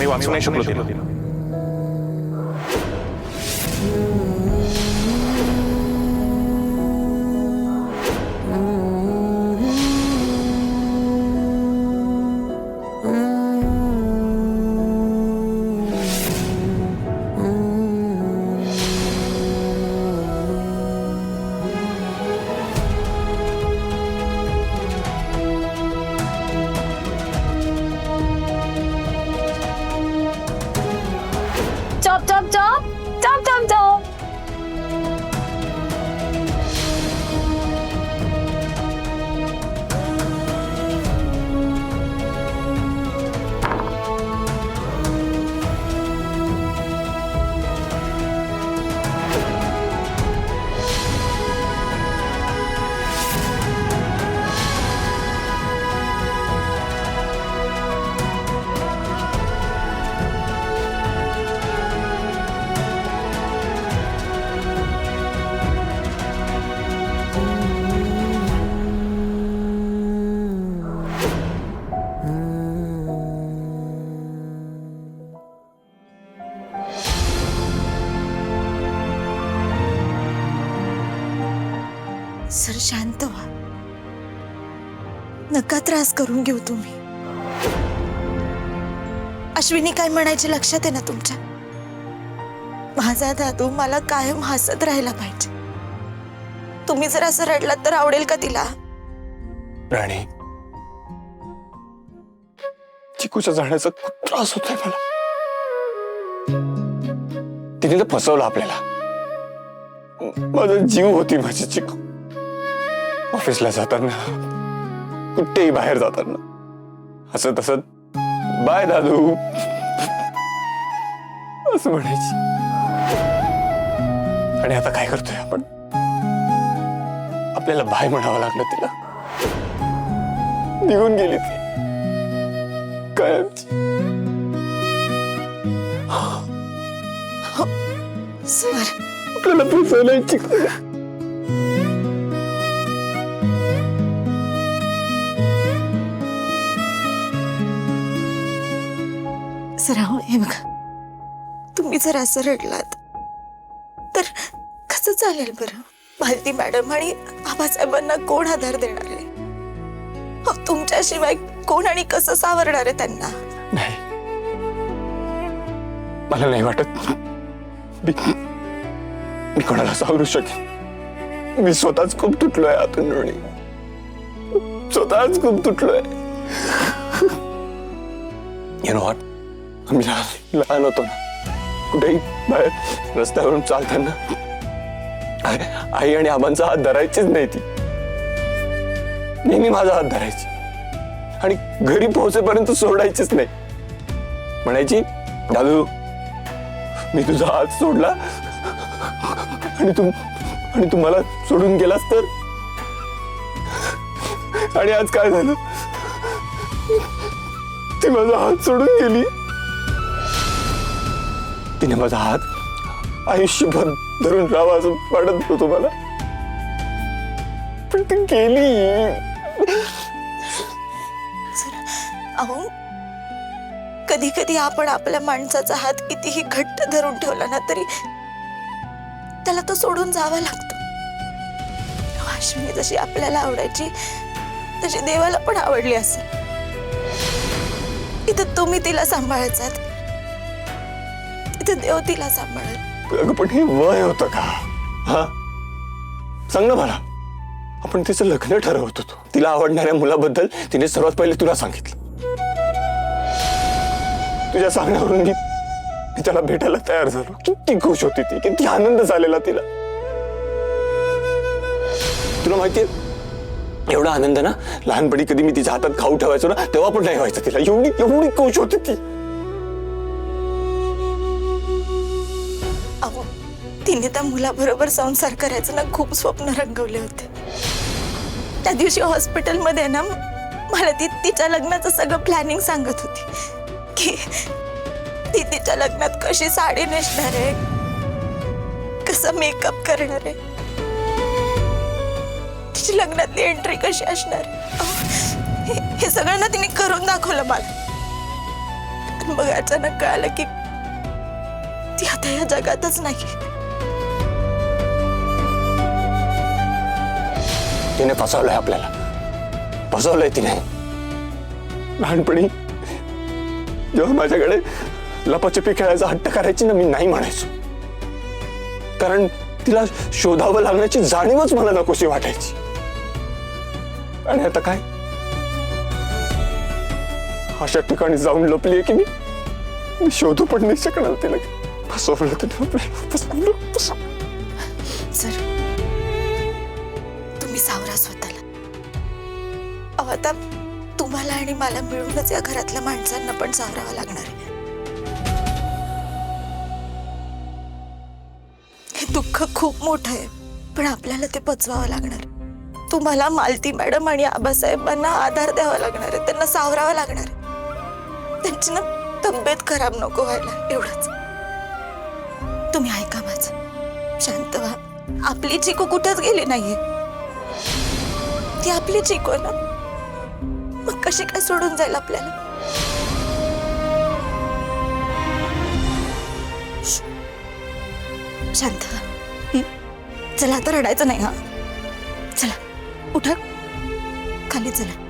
मी वाचू नाही शकलो तिला. Chop chop chop chop chop chop. Sir शांत व्हा, नका त्रास करून घेऊ तुम्ही. अश्विनी काय म्हणायचे लक्षात आहे ना तुमच्या? माझा दादू मला कायम हसत राहायला पाहिजे. तुम्ही जर असं रडलात तर आवडेल का तिला? राणी, चिकूच्या जाण्याचा खूप त्रास होतोय मला. तिने तर फसवलं आपल्याला. माझा जीव होती माझी चिकू. ऑफिसला जाताना, कुठेही बाहेर जाताना हसत हसत बाय दादू असं म्हणायची. आणि आता काय करतोय आपण? आपल्याला बाय म्हणावं लागलं तिला. निघून गेली ती कायमची. सर आपल्याला फसवलंय चिकू. सर अहो, हे बघा, तुम्ही जर असं रडलात तर कसं चालेल बरं? भारती मॅडम आणि आबासाहेबांना कोण आधार देणार आहे? अहो, तुमच्याशिवाय कोण आणि कसं सावरणार आहे त्यांना? नाही, मला नाही वाटत मी कोणाला सावरू शकेन. मी स्वतःच खूप तुटलोय आतून रोणी. स्वतःच खूप तुटलोय. यु नो व्हॉट, आम्ही लहान होतो ना, कुठेही बाहेर रस्त्यावरून चालताना आई आणि आबांचा हात धरायचीच नाही ती. नेहमी माझा हात धरायची आणि घरी पोहोचेपर्यंत सोडायचीच नाही. म्हणायची, दादू मी तुझा हात सोडला आणि तू मला सोडून गेलास तर. आणि आज काय झालं? ती माझा हात सोडून गेली. तिने माझा हात आयुष्यभर धरून राहावा असं वाटत होतं मला, पण ती गेली. अहो, कधी कधी आपण आपल्या माणसाचा हात कितीही घट्ट धरून ठेवला ना तरी त्याला तो सोडून जावा लागतो. अश्विनी जशी आपल्याला आवडायची तशी देवाला पण आवडली असेल. इथं तुम्ही तिला सांभाळायचात, इथं देव तिला सांभाळेल. अगं पण हे वय होतं का? हा, सांग ना मला. आपण तिचं लग्न ठरवत होतो. तिला आवडणाऱ्या मुलाबद्दल तिने सर्वात पहिले तुला सांगितलं. तुझ्या सांगण्यावरून मी त्याला भेटायला तयार झालो. किती खुश होती ती, किती आनंद झालेला तिला. तुला माहितीये, एवढा आनंद ना लहानपणी कधी मी तिच्या हातात खाऊ ठेवायचो ना तेव्हा पण नाही व्हायचं तिला. एवढी एवढी खुश होती ती. अहो, तिने त्या मुलाबरोबर संसार करायचं ना खूप स्वप्न रंगवले होते. त्या दिवशी हॉस्पिटलमध्ये ना मला ती तिच्या लग्नाचं सगळं प्लॅनिंग सांगत होती की ती तिच्या लग्नात कशी साडी नेसणार आहे, कसं मेकअप करणार आहे, तिची लग्नातली एंट्री कशी असणार आहे. हे सगळं ना तिने करून दाखवलं मला. मग अचानक कळालं की ती आता या जगातच नाही. तिने फसवलंय आपल्याला, फसवलंय तिने. लहानपणी जेव्हा माझ्याकडे लपाछपी खेळायचा हट्ट करायची ना, मी नाही म्हणायचो, कारण तिला शोधावं लागण्याची जाणीवच मला नकोशी वाटायची. आणि आता काय, अशा ठिकाणी जाऊन लपलीये की मी शोधू पण नाही शकणार तिला. फसवलं तिने आपल्याला, फसवलं. सर, तुम्ही सावरा स्वतःला. अहो, आता तुम्हाला आणि मला मिळूनच या घरातल्या माणसांना पण सावरावं लागणार आहे. हे दुःख खूप मोठं आहे, पण आपल्याला ते पचवावं लागणार. तुम्हाला मालती मॅडम आणि आबासाहेबांना आधार द्यावा लागणार आहे, त्यांना सावरावं लागणार आहे. त्यांची ना तब्येत खराब नको व्हायला, एवढंच. तुम्ही ऐका माझं, शांत व्हा. आपली चिकू कुठेच गेली नाहीये, ती आपली चिकू आहे ना, मग कशी काय सोडून जाईल आपल्याला? शांत व्हा. चला, आता रडायचं नाही. हा, चला, उठा, खाली चला.